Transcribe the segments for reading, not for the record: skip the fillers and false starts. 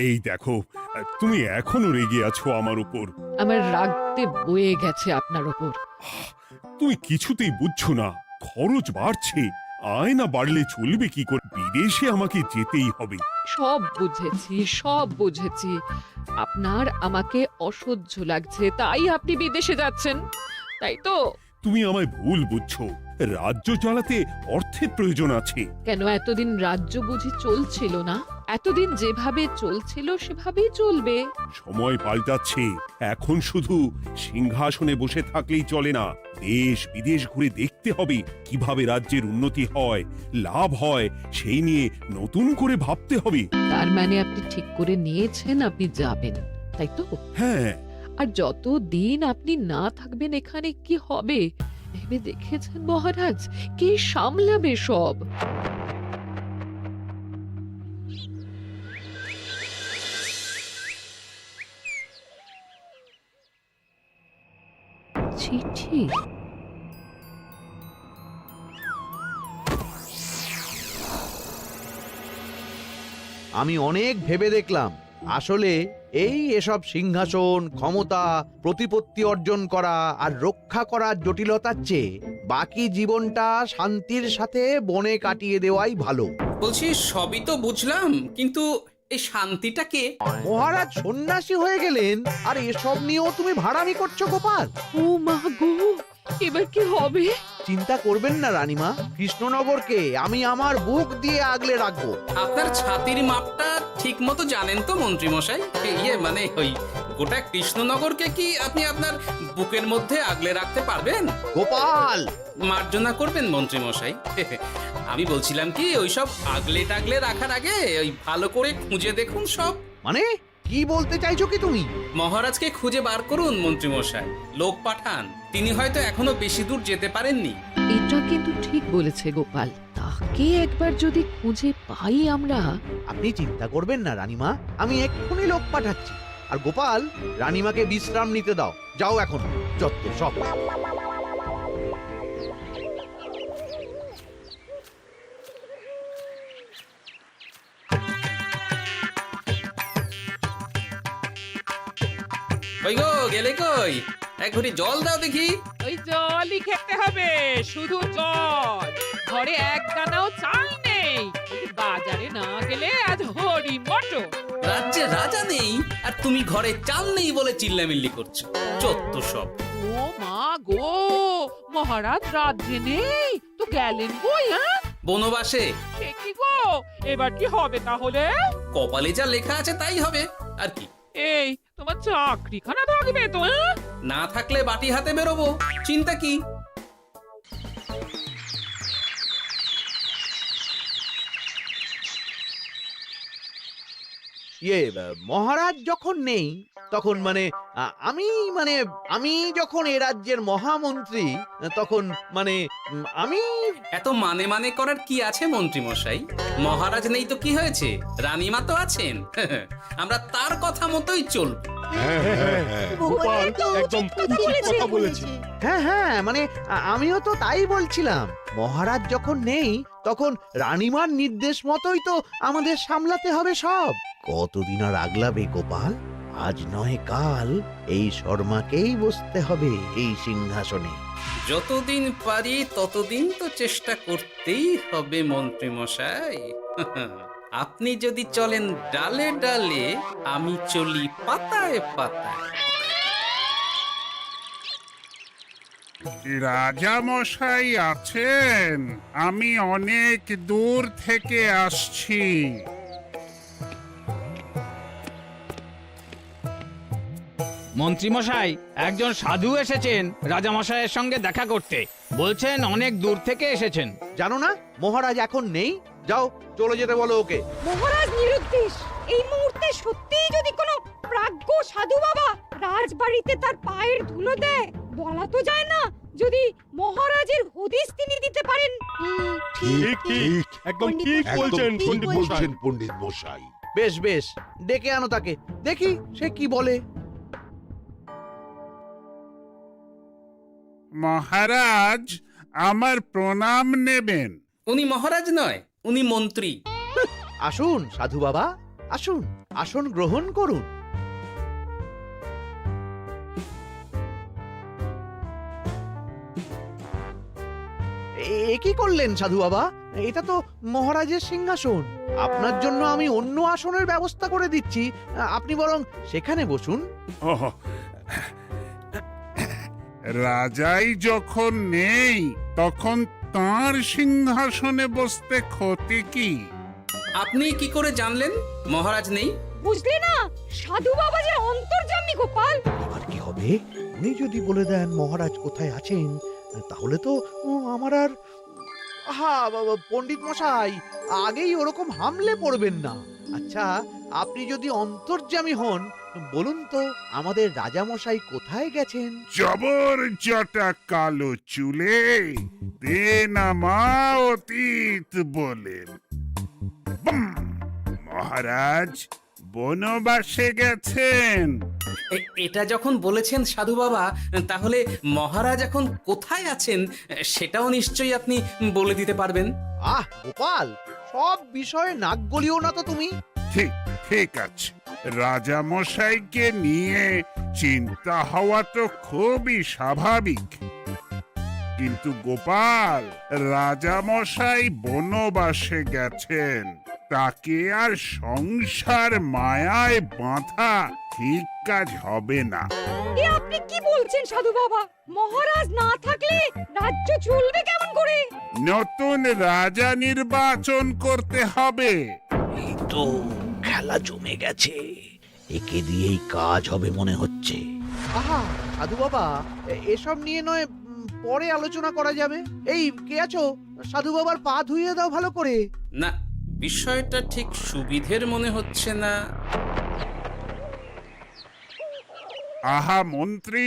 এই দেখো, তুমি এখনো রেগে আছো আমার উপর। আমার রাগতে বয়ে গেছে আপনার ওপর। তুমি কিছুতেই বুঝছো না, খরচ বাড়ছে। আয় না বাড়লে চলবে কি করে? বিদেশে আমাকে যেতেই হবে। সব বুঝেছি, সব বুঝেছি। আপনার আমাকে অসহ্য লাগছে, তাই আপনি বিদেশে যাচ্ছেন, তাই তো? তুমি আমায় ভুল বুঝছো। রাজ্য চালাতে অর্থের প্রয়োজন আছে। কেন এতদিন রাজ্য বুঝি চলছিল না? এতদিন যেভাবে চলছিল সেভাবেই চলবে। সময় পাল্টাচ্ছে। এখন শুধু সিংহাসনে বসে থাকলেই চলে না। দেশ বিদেশ ঘুরে দেখতে হবে কিভাবে রাজ্যের উন্নতি হয়, লাভ হয়, সেই নিয়ে নতুন করে ভাবতে হবে। তার মানে আপনি ঠিক করে নিয়েছেন আপনি যাবেন, তাই তো? হ্যাঁ। আর যতদিন আপনি না থাকবেন এখানে কি হবে ভেবে দেখেছেন মহারাজ? কে সামলাবে সব? চিঠি? আমি অনেক ভেবে দেখলাম, আসলে এসব সিংহাসন, ক্ষমতা, প্রতিপত্তি অর্জন করা আর রক্ষা করার জটিলতার চেয়ে বাকি জীবনটা শান্তির সাথে বনে কাটিয়ে দেওয়াই ভালো। বলছি সবই তো বুঝলাম, কিন্তু এই শান্তিটা কে? মহারাজ সন্ন্যাসী হয়ে গেলেন আর এসব নিয়েও তুমি ভাড়ামি করছো গোপাল? ও মা গো, এবার কি হবে? চিন্তা করবেন না রানীমা, কৃষ্ণনগরকে আমি আমার বুক দিয়ে আগলে রাখবো। আপনার ছাতির মাপটা ঠিক মতো জানেন তো মন্ত্রী মশাই? মানে ওই গোটা কৃষ্ণনগরকে কি আপনি আপনার বুকের মধ্যে আগলে রাখতে পারবেন? গোপাল! মার্জনা করবেন মন্ত্রী মশাই। আমি বলছিলাম কি, ওইসব আগলে টাগলে রাখার আগে ওই ভালো করে খুঁজে দেখুন সব। মানে কি বলতে চাইছো কি তুমি? মহারাজকে খুঁজে বার করুন মন্ত্রী মশাই, লোক পাঠান। তিনি হয়তো এখনো বেশি দূর যেতে পারেননি। এটা কিন্তু ঠিক বলেছে গোপাল, তাকে একবার যদি খুঁজে পাই আমরা। আপনি চিন্তা করবেন না রানীমা, আমি এক্ষুনি লোক পাঠাচ্ছি। আর গোপাল, রানীমাকে বিশ্রাম নিতে দাও। যাও এখন, যত সব। কই গো, গেলে কই? এক ঘটি জল দাও দেখি। ওই জলই খেতে হবে, শুধু জল। ঘরে এক দানাও চাল নেই। বাজারে না গেলে আজ হরি মটর। রাজ্যে রাজা নেই আর তুমি ঘরে চাল নেই বলে চিল্লামিল্লি করছো। চত্ব সব। ও মা গো, মহারাজ রাজ্যে নেই তো গেলেন কই? হ্যাঁ, বনবাসে। সে কি গো, এবার কি হবে তাহলে? কপালে যা লেখা আছে তাই হবে, আর কি। এই তোমার চাকরিখানা থাকবে তো? হ্যাঁ, না থাকলে বাটি হাতে বেরোবো, চিন্তা কি? মহারাজ যখন নেই তখন আমি যখন এ রাজ্যের মহামন্ত্রী, তখন আমি এত মানে মানে করার কি আছে মন্ত্রী মশাই? মহারাজ নেই তো কি হয়েছে, রানীমা তো আছেন। আমরা তার কথা মতোই চলব। গোপাল একদম উচিত কথা বলেছে। হ্যাঁ, আমিও তো তাই বলছিলাম। মহারাজ যখন নেই তখন রানীমার নির্দেশ মতোই তো আমাদের সামলাতে হবে সব। কতদিন আর আগলাবে গোপাল? আজ নয় কাল এই শর্মাকেই বসতে হবে এই সিংহাসনে। যতদিন পারি ততদিন তো চেষ্টা করতেই হবে মন্ত্রী মশাই। আপনি যদি চলেন ডালে ডালে, আমি চলি পাতায় পাতায়। রাজা মশাই আছেন? আমি অনেক দূর থেকে আসছি। মন্ত্রীমশাই, একজন সাধু এসেছেন রাজামশাইয়ের সঙ্গে দেখা করতে। বলছেন অনেক দূর থেকে এসেছেন। জানো না মহারাজ এখন নেই? যাও, চলে যেতে বলো ওকে। মহারাজ নিরুদ্দেশ। এই মুহূর্তে সত্যিই যদি কোনো প্রাজ্ঞ সাধু বাবা রাজবাড়িতে তার পায়ের ধুলো দেয়, বলা তো যায় না যদি মহারাজের হদিস তিনি দিতে পারেন। ঠিক ঠিক, একদম ঠিক বলছেন পণ্ডিত মশাই। বেশ বেশ, ডেকে আনো তাকে, দেখি সে কি বলে। মহারাজ, আমার প্রণাম নেবেন। উনি মহারাজ নয়, উনি মন্ত্রী। আসুন সাধু বাবা, আসুন আসন গ্রহণ করুন। এ কি করলেন সাধু বাবা? এটা তো মহারাজের সিংহাসন। আপনার জন্য আমি অন্য আসনের ব্যবস্থা করে দিচ্ছি, আপনি বরং সেখানে বসুন। ওহ, রাজাই যখন নেই তখন তার সিংহাসনে বসতে ক্ষতি কি? আপনি কি করে জানলেন মহারাজ নেই? বুঝলে না, সাধু বাবা যে অন্তর্যামী গোপাল। এবার কি হবে? উনি যদি বলে দেন মহারাজ কোথায় আছেন, তাহলে তো আমার আর বাবা পণ্ডিত মশাই, আগেই ওরকম হামলে পড়বেন না। আচ্ছা, আপনি যদি অন্তর্যামী হন, বলুন তো আমাদের রাজা মশাই কোথায় গেছেন? জবর জটা কালো চুলে দেনামা অতীত বলেন। বুম! মহারাজ বনবাসে গেছেন। এটা যখন বলেছেন সাধু বাবা, তাহলে মহারাজ এখন কোথায় আছেন সেটাও নিশ্চয়ই আপনি বলে দিতে পারবেন। গোপাল, সব বিষয়ে নাক গলিও না তো তুমি। ঠিক ঠিক আছে, রাজা মশাইকে নিয়ে চিন্তা হওয়া তো খুবই স্বাভাবিক, কিন্তু গোপাল, রাজা মশাই বনবাসে গেছেন, তাকে আর সংসার মায়ায় বাঁধা ঠিক কাজ হবে না। এ আপনি কি বলছেন সাধু বাবা? মহারাজ না থাকলে রাজ্য চলবে কেমন করে? নতুন রাজা নির্বাচন করতে হবে। এই তো খেলা জমে গেছে, একে দিয়েই কাজ হবে মনে হচ্ছে। সাধু বাবা, এসব নিয়ে নয় পরে আলোচনা করা যাবে। এই কে আছো? সাধু বাবার পা ধুইয়ে দাও ভালো করে। না, বিষয়টা ঠিক সুবিধের মনে হচ্ছে না। আহা মন্ত্রী,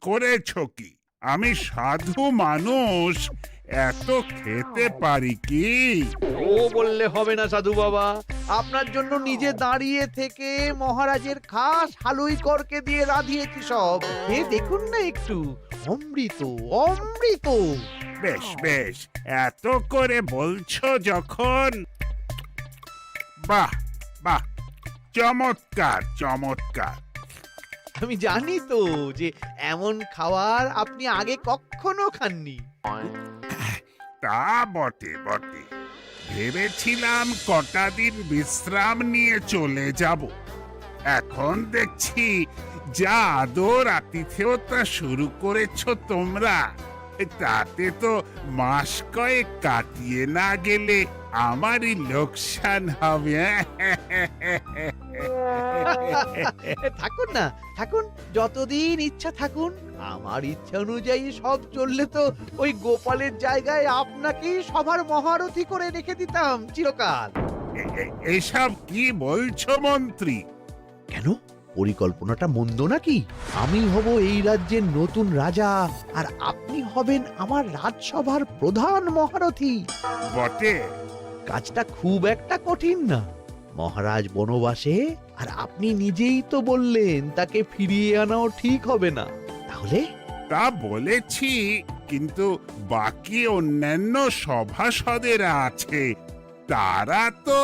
করেছ কি? আমি সাধু মানুষ, এত খেতে পারি কি? ও বললে হবে না সাধু বাবা, আপনার জন্য নিজে দাঁড়িয়ে থেকে মহারাজের খাস হালুই করকে দিয়ে রাঁধিয়েছি সব। দেখুন না একটু, অমৃত অমৃত। বেশ বেশ, এত করে বলছো যখন, বাহ বাহ, চমৎকার চমৎকার। আমি জানি তো যে এমন খাবার আপনি আগে কখনো খাননি। তা বটে বটে, ভেবেছিলাম কটা দিন বিশ্রাম নিয়ে চলে যাব। এখন দেখছি যা আদর আতিথেয়তা শুরু করেছো তোমরা, তাতে তো মাস কয়েক কাটিয়ে না গেলে আমারই লোকসান হবে। থাকুন না, থাকুন, যতদিন ইচ্ছা থাকুন। আমার ইচ্ছা অনুযায়ী সব চললে তো ওই গোপালের জায়গায় আপনাকেই সবার মহারথী করে রেখে দিতাম চিরকাল। এসব কি বলছো মন্ত্রী? কেন, পরিকল্পনাটা মন্দ নাকি? আমি হব এই রাজ্যের নতুন রাজা, আর আপনি হবেন আমার রাজসভার প্রধান মহারথী। বটে, কাজটা খুব একটা কঠিন না। মহারাজ বনবাসে, আর আপনি নিজেই তো বললেন তাকে ফিরিয়ে আনাও ঠিক হবে না। তাহলে তা বলেছি, কিন্তু বাকি অন্যান্য সভাসদেরা আছে, তারা তো।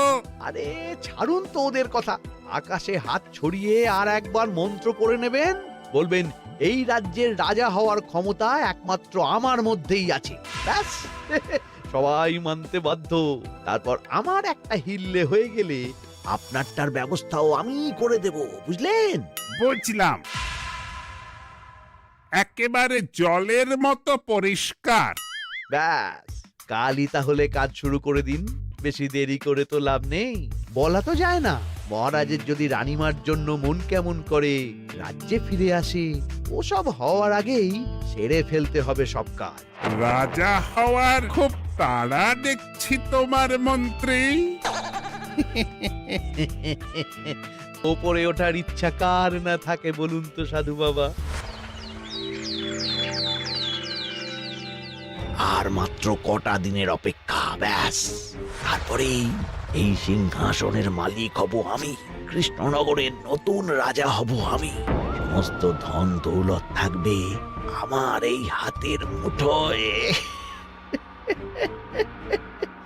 আরে ছাড়ুন তো ওদের কথা। আকাশে হাত ছড়িয়ে আর একবার মন্ত্র করে নেবেন, বলবেন এই রাজ্যের রাজা হওয়ার ক্ষমতা একমাত্র আমার মধ্যেই আছে। ব্যাস, সবাই মানতে বাধ্য। তারপর আমার একটা হিল্লে হয়ে গেলে আপনারটার ব্যবস্থাও আমি করে দেব, বুঝলেন? বুঝলাম, একেবারে জলের মতো পরিষ্কার। ব্যাস, কালই তাহলে কাজ শুরু করে দিন। বেশি দেরি করে তো লাভ নেই। বলা তো যায় না, মহারাজের যদি রানীমার জন্য মন কেমন করে, রাজ্যে ফিরে আসে, ওসব হওয়ার আগেই সেরে ফেলতে হবে সব কাজ। রাজা হওয়ার খুব তাড়া দেখছি তোমার মন্ত্রী। ওপরে ওঠার ইচ্ছা কার না থাকে বলুন তো সাধু বাবা? আর মাত্র কটা দিনের অপেক্ষা, ব্যাস, তারপরেই এই সিংহাসনের মালিক হব আমি। কৃষ্ণনগরের নতুন রাজা হব আমি। সমস্ত ধন দৌলত থাকবে আমার এই হাতের মুঠোয়।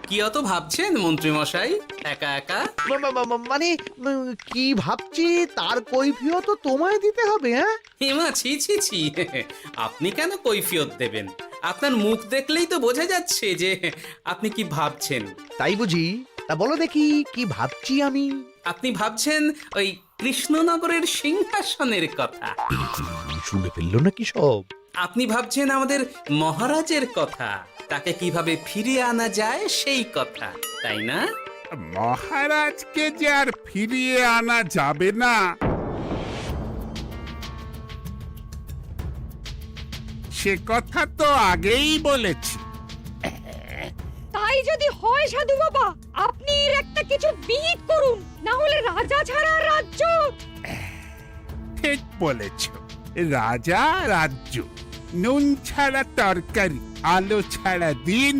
কি অত ভাবছেন মন্ত্রী মশাই একা একা? মানে কি ভাবছি তার কৈফিয়ত তো তোমায় দিতে হবে। হ্যাঁ, হিমা, ছি ছি ছি, আপনি কেন কৈফিয়ত দেবেন? আপনার মুখ দেখলেই তো বোঝা যাচ্ছে যে আপনি কি ভাবছেন। তাই বুঝি? তা বলো দেখি কি ভাবছি আমি। আপনি ভাবছেন ওই কৃষ্ণনগরের সিংহাসনের কথা। শুনে ফেললো নাকি সব? আপনি ভাবছেন আমাদের মহারাজের কথা, তাকে কিভাবে ফিরিয়ে আনা যায় সেই কথা, তাই না? মহারাজকে যে আর ফিরিয়ে আনা যাবে না, সে কথা তো আগেই বলেছি। তাই যদি হয় সাধু বাবা, আপনি এর একটা কিছু বিহিত করুন, না হলে রাজা ছাড়া রাজ্য। ঠিক বলেছ, রাজা রাজ্য, নুন ছাড়া তরকারি, আলো ছাড়া দিন,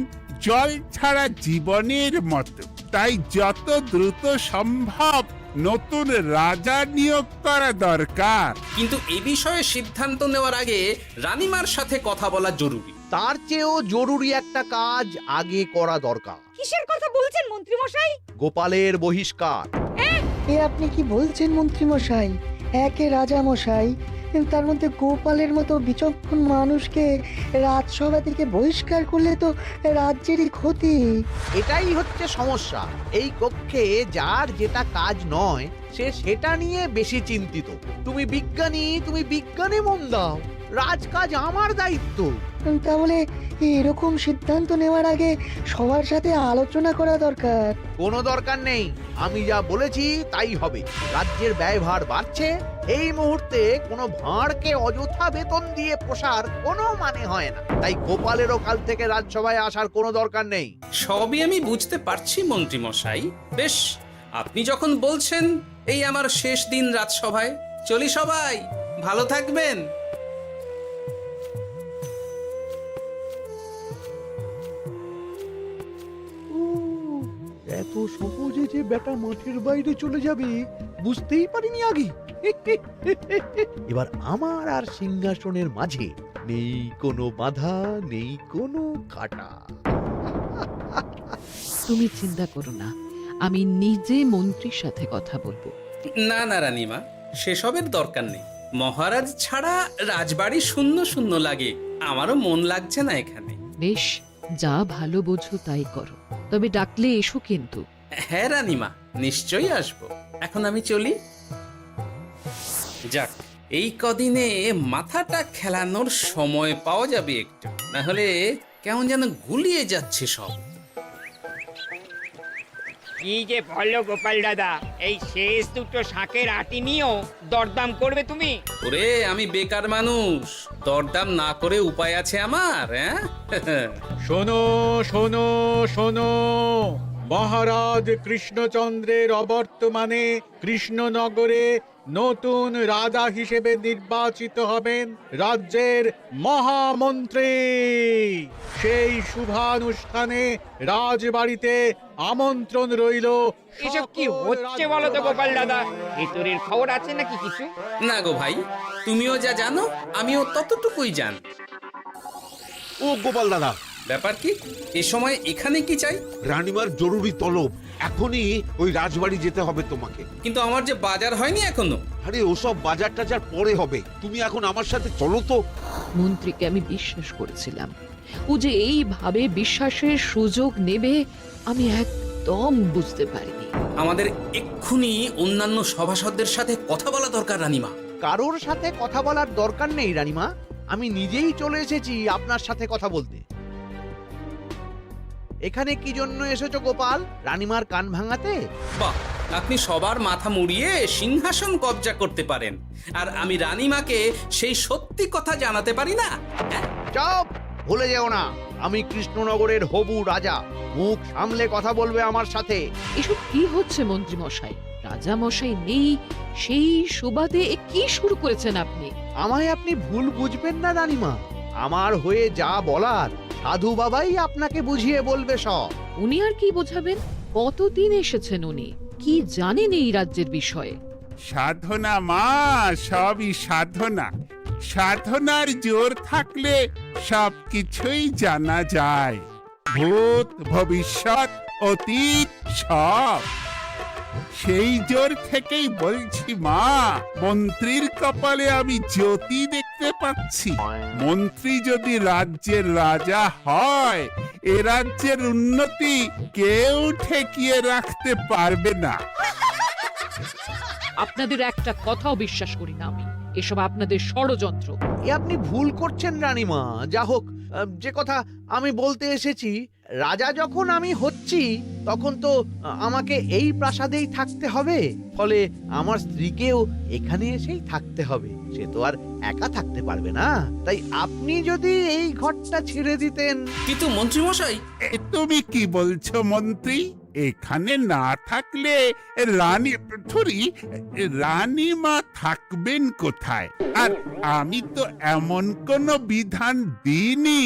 জল ছাড়া জীবনের মতো। তাই যত দ্রুত সম্ভব নতুন রাজা নিয়োগ করা দরকার। কিন্তু এ বিষয়ে সিদ্ধান্ত নেওয়ার আগে রানীমার সাথে কথা বলা জরুরি। তার চেয়েও জরুরি একটা কাজ আগে করা দরকার। কিসের কথা বলছেন মন্ত্রী মশাই? গোপালের বহিষ্কার। এ আপনি কি বলছেন মন্ত্রী মশাই? একে রাজা মশাই, তার মধ্যে গোপালের মতো বিচক্ষণ মানুষকে রাজসভা থেকে বহিষ্কার করলে তো রাজ্যেরই ক্ষতি। এটাই হচ্ছে সমস্যা। এই কক্ষে যার যেটা কাজ নয় সে সেটা নিয়ে বেশি চিন্তিত। তুমি বিজ্ঞানে মন দাও, রাজকাজ আমার দায়িত্ব। তাহলে এরকম সিদ্ধান্ত নেওয়ার আগে সবার সাথে আলোচনা করা দরকার। কোনো দরকার নেই, আমি যা বলেছি তাই হবে। রাজ্যের ব্যয়ভার বাড়ছে, এই মুহূর্তে কোনো ভাঁড়কে অযথা বেতন দিয়ে পোষার কোনো মানে হয় না। তাই গোপালেরও কাল থেকে রাজসভায় আসার কোনো দরকার নেই। সবই আমি বুঝতে পারছি মন্ত্রী মশাই। বেশ, আপনি যখন বলছেন, এই আমার শেষ দিন রাজসভায়, চলি সবাই, ভালো থাকবেন। এত সহজে যে বেটা মাঠের বাইরে চলে যাবে বুঝতেই পারিনি আগে। এবার আমার আর সিংহাসনের মাঝে নেই কোনো বাধা, নেই কোনো কাটা। তুমি চিন্তা করো না, আমি নিজে মন্ত্রীর সাথে কথা বলবো। না না রানীমা, সেসবের দরকার নেই। মহারাজ ছাড়া রাজবাড়ি শূন্য শূন্য লাগে, আমারও মন লাগছে না এখানে। বেশ, যা ভালো বোঝো তাই করো, তবে ডাকলে এসো কিন্তু। হ্যাঁ রানীমা, নিশ্চয়ই আসবো। এখন আমি চলি। যাক, এই কদিনে মাথাটা খেলানোর সময় পাওয়া যাবে একটু, না হলে কেমন যেন গুলিয়ে যাচ্ছে সব। কি যে বলো গোপাল দাদা, এই শেষ দুটো শাকের আটি নিয়েও দরদাম করবে তুমি? ওরে, আমি বেকার মানুষ, দরদাম না করে উপায় আছে আমার? হ্যাঁ শোনো শোনো শোনো, মহারাজ কৃষ্ণচন্দ্রের অবর্তমানে কৃষ্ণনগরে নতুন রাজা হিসেবে নির্বাচিত হবেন রাজ্যের মহামন্ত্রী। সেই শুভানুষ্ঠানে রাজবাড়িতে আমন্ত্রণ রইল। এসব কি হচ্ছে বলো তো গোপাল দাদা? ভিতরের খবর আছে নাকি কিছু? না গো ভাই, তুমিও যা জানো আমিও ততটুকুই জানি। ও গোপাল দাদা, ব্যাপার কি? এ সময় এখানে কি চাই? রানীমার জরুরি তলব, এখনই ওই রাজবাড়ি যেতে হবে তোমাকে। কিন্তু আমার যে বাজার হয়নি এখনো। আরে ওসব বাজার টাজার পরে হবে, তুমি এখন আমার সাথে চলো তো। মন্ত্রীকে আমি বিশ্বাস করেছিলাম, ও যে এইভাবে বিশ্বাসের সুযোগ নেবে আমি একদম বুঝতে পারিনি। আমাদের এক্ষুনি অন্যান্য সভাসদদের সাথে কথা বলা দরকার রানীমা। কারোর সাথে কথা বলার দরকার নেই রানীমা, আমি নিজেই চলে এসেছি আপনার সাথে কথা বলতে। এখানে কি জন্য এসেছো গোপাল? রানীমার কান ভাঙাতে? বাহ, আপনি সবার মাথা মুড়িয়ে সিংহাসন কবজা করতে পারেন, আর আমি রানীমাকে সেই সত্যি কথা জানাতে পারি না? চুপ! ভুলে যেও না, আমি কৃষ্ণনগরের হবু রাজা। মুখ সামলে কথা বলবে আমার সাথে। এসব কি হচ্ছে মন্ত্রী মশাই? রাজা মশাই নেই, সেই সুবাদে এ কি শুরু করেছেন আপনি? আমায় আপনি ভুল বুঝবেন না রানীমা, আমার হয়ে যা বলার সাধু বাবাই আপনাকে বুঝিয়ে বলবে সব। উনি আর কি বোঝাবেন? কতদিন এসেছেন উনি, কি জানেন এই রাজ্যের বিষয়ে? সাধনা মা, সবই সাধনা। সাধনার জোর থাকলে সবকিছুই জানা যায়। ভূত ভবিষ্যৎ অতীত সব। সেই জোর থেকেই বলছি মা, মন্ত্রীর কপালে আমি জ্যোতি দেখতে পাচ্ছি। মন্ত্রী যদি রাজ্যের রাজা হয়, এ রাজ্যের উন্নতি কেউ ঠেকিয়ে রাখতে পারবে না। আপনাদের একটা কথাও বিশ্বাস করি না আমি, এসব আপনাদের ষড়যন্ত্র। এ আপনি ভুল করছেন রানীমা। যা হোক, যে কথা আমি বলতে এসেছি, রাজা যখন আমি হচ্ছি তখন তো আমাকে এই প্রাসাদেই থাকতে হবে, ফলে আমার স্ত্রীকেও এখানে এসেই থাকতে হবে। সে তো আর একা থাকতে পারবে না। তাই আপনি যদি এই ঘরটা ছেড়ে দিতেন। কিন্তু মন্ত্রীমশাই, তুমি কি বলছো মন্ত্রী? এখানে না থাকলে রানীমা থাকবেন কোথায়? আর আমি তো এমন কোন বিধান দিইনি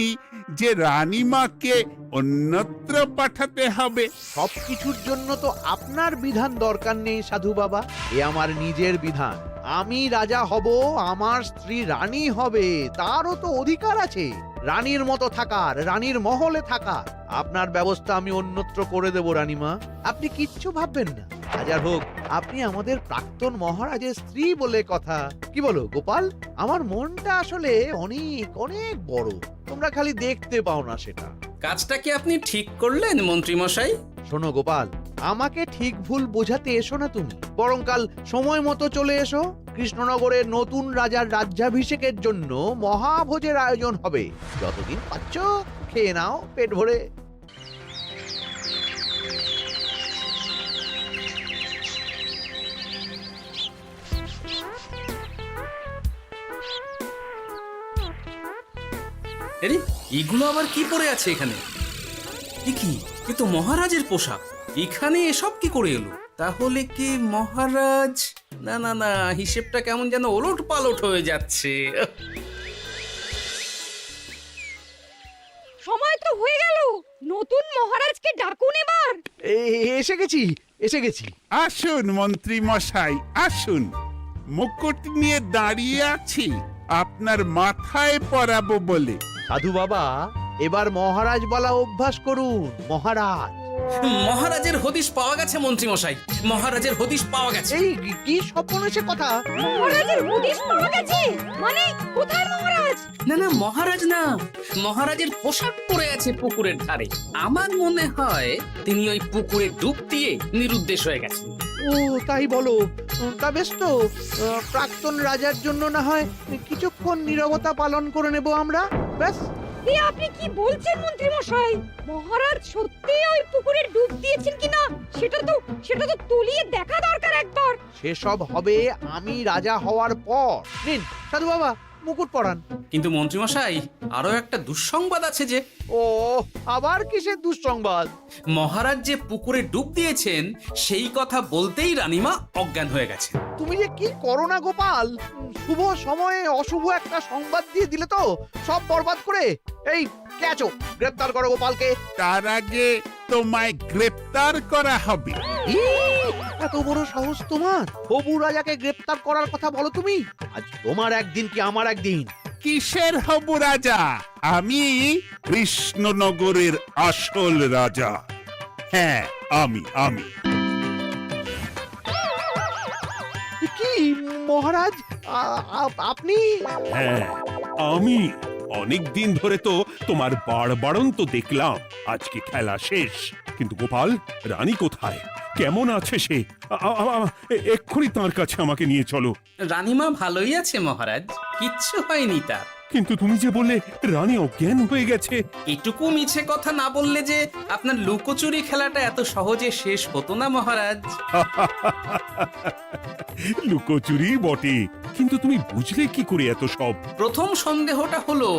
যে রানীমাকে অন্যত্র পাঠাতে হবে। সবকিছুর জন্য তো আপনার বিধান দরকার নেই সাধু বাবা, এ আমার নিজের বিধান। আমি রাজা হব, আমার স্ত্রী রানী হবে, তারও তো অধিকার আছে রানীর মতো থাকার, রানীর মহলে থাকার। আপনার ব্যবস্থা আমি অন্যত্র করে দেব রানীমা, আপনি কিচ্ছু ভাববেন না। হাজার হোক, আপনি আমাদের প্রাক্তন মহারাজের স্ত্রী বলে কথা। কি বলো গোপাল? আমার মনটা আসলে অনেক অনেক বড়, তোমরা খালি দেখতে পাও না সেটা। কাজটা কি আপনি ঠিক করলেন মন্ত্রীমশাই? শোনো গোপাল, আমাকে ঠিক ভুল বোঝাতে এসো না তুমি, বরং কাল সময় মতো চলে এসো। কৃষ্ণনগরের নতুন রাজার রাজ্যাভিষেকের জন্য মহাভোজের আয়োজন হবে। যতদিন পাচ্ছ খেয়ে নাও পেট ভরে। আরে এগুলো আবার কি পরে আছে এখানে? কি এ তো মহারাজের পোশাক। এখানে এসব কি করে এলো? তাহলে কি মহারাজ? না না না, হিসেবটা কেমন যেন ওলট পালট হয়ে যাচ্ছে। সময় তো হয়ে গেল, নতুন মহারাজকে ডাকুন এবার। এসে গেছি, এসে গেছি। আসুন মন্ত্রী মশাই, আসুন। মুকুট নিয়ে দাঁড়িয়ে আছি আপনার মাথায় পরাবো বলে। সাধু বাবা, এবার মহারাজ বলা অভ্যাস করুন। মহারাজ। মহারাজের হদিশ পাওয়া গেছে মন্ত্রীমশাই, মহারাজের হদিশ পাওয়া গেছে। এই কি স্বপ্নের কথা? মহারাজের হদিশ পাওয়া গেছে মানে কোথায় মহারাজ? না না, মহারাজ না, মহারাজের পোশাক পরে আছে পুকুরের ধারে। আমার মনে হয় তিনি ওই পুকুরে ডুব দিয়ে নিরুদ্দেশ হয়ে গেছেন। ও তাই বলো? তা বেশ তো, প্রাক্তন রাজার জন্য না হয় কিছুক্ষণ নীরবতা পালন করে নেব আমরা, ব্যাস। এ আপনি কি বলছেন মন্ত্রী মশাই? মহারাজ সত্যি ওই পুকুরে ডুব দিয়েছেন কিনা সেটা তো তলিয়ে দেখা দরকার একবার। সেসব হবে আমি রাজা হওয়ার পর। নিন সাধু বাবা, মুকুট পরান। কিন্তু মন্ত্রীমশাই, আরো একটা দুঃসংবাদ আছে যে। ও আবার কিসের দুঃসংবাদ? মহারাজ যে পুকুরে ডুব দিয়েছেন সেই কথা বলতেই রানীমা অজ্ঞান হয়ে গেছে। তুমি যে কি করো না গোপাল, শুভ সময়ে অশুভ একটা সংবাদ দিয়ে দিলে তো সব বরবাদ করে। এই কে আছো? গ্রেপ্তার করো গোপালকে। তার আগে তোমায় গ্রেপ্তার করা হবে। এত বড় সাহস তোমার? হবু রাজাকে গ্রেপ্তার করার কথা বলো তুমি? আজ তোমার একদিন কি আমার একদিন। কিসের হবু রাজা? আমি কৃষ্ণনগরের আসল রাজা। হ্যাঁ, আমি। কি মহারাজ, আপনি? হ্যাঁ, আমি। অনেক দিন ধরে তো তোমার বাড়বাড়ন্ত দেখলাম, আজকে খেলা শেষ। কিন্তু গোপাল, রানী কোথায়? কেমন আছে সে? এক্ষুনি তার কাছে আমাকে নিয়ে চলো। রানীমা ভালোই আছে মহারাজ, কিচ্ছু হয়নি তার। কিন্তু তুমি যে বললে রানী অজ্ঞান হয়ে গেছে। এটুকু মিছে কথা না বললে যে আপনার লুকোচুরি খেলাটা এত সহজে শেষ হতো না মহারাজ। লুকোচুরি বটে, কিন্তু তুমি বুঝলে কি করে এত সব? প্রথম সন্দেহটা হলো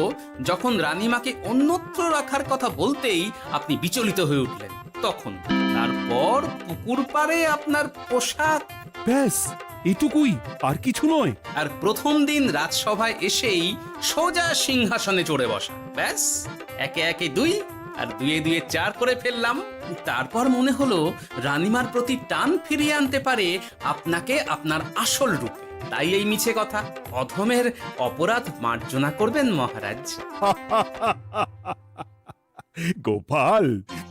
যখন রানীমাকে অন্যত্র রাখার কথা বলতেই আপনি বিচলিত হয়ে উঠলেন, তখন। তারপর পুকুর পাড়ে আপনার পোশাক। ব্যাস এটুকুই, আর কিছু নয়। আর প্রথম দিন রাজসভায় এসেই সোজা সিংহাসনে চড়ে বসা। ব্যাস, একে একে 2 আর 2 এ 2 4 করে ফেললাম। তারপর মনে হলো রানীমার প্রতি টান ফিরিয়ে আনতে পারে আপনাকে আপনার আসল রূপে। তাই এই মিছে কথা। অধমের অপরাধ মার্জনা করবেন মহারাজ। গোপাল,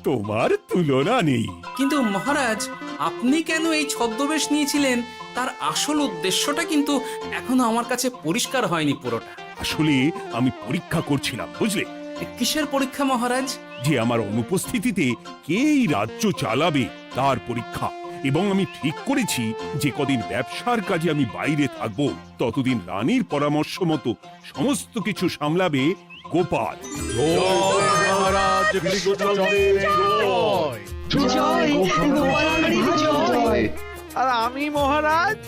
তোমার তুলনা নেই। কিন্তু মহারাজ, আপনি কেন এই ছদ্মবেশ নিয়েছিলেন তার আসল উদ্দেশ্যটা কিন্তু এখনো আমার কাছে পরিষ্কার হয়নি পুরোটা। আসলে আমি পরীক্ষা করছিলাম, বুঝলে, কিসের পরীক্ষা মহারাজ? যে আমার অনুপস্থিতিতে কে এই রাজ্য চালাবে তার পরীক্ষা। এবং আমি ঠিক করেছি যে কদিন ব্যবসার কাজে আমি বাইরে থাকবো ততদিন রানীর পরামর্শ মতো সমস্ত কিছু সামলাবে গোপাল। জয় মহারাজ কৃষ্ণচন্দ্রের জয়। জয় গোপালের জয়। আর আমি মহারাজ?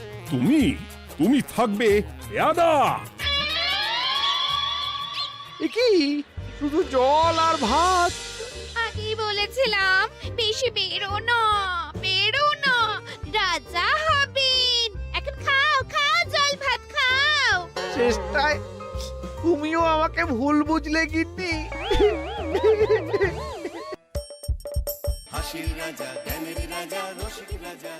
তুমি থাকবে পেয়াদা। এ কি, শুধু জল আর ভাত? আগেই বলেছিলাম বেশি বেরো না, বেরো না, রাজা হবেন। এখন খাও খাও, জল ভাত খাও। চেষ্টায় তুমিও আমাকে ভুল বুঝলে গিন্নি। হাসির রাজা, জ্ঞানের রাজা, রসিক রাজা।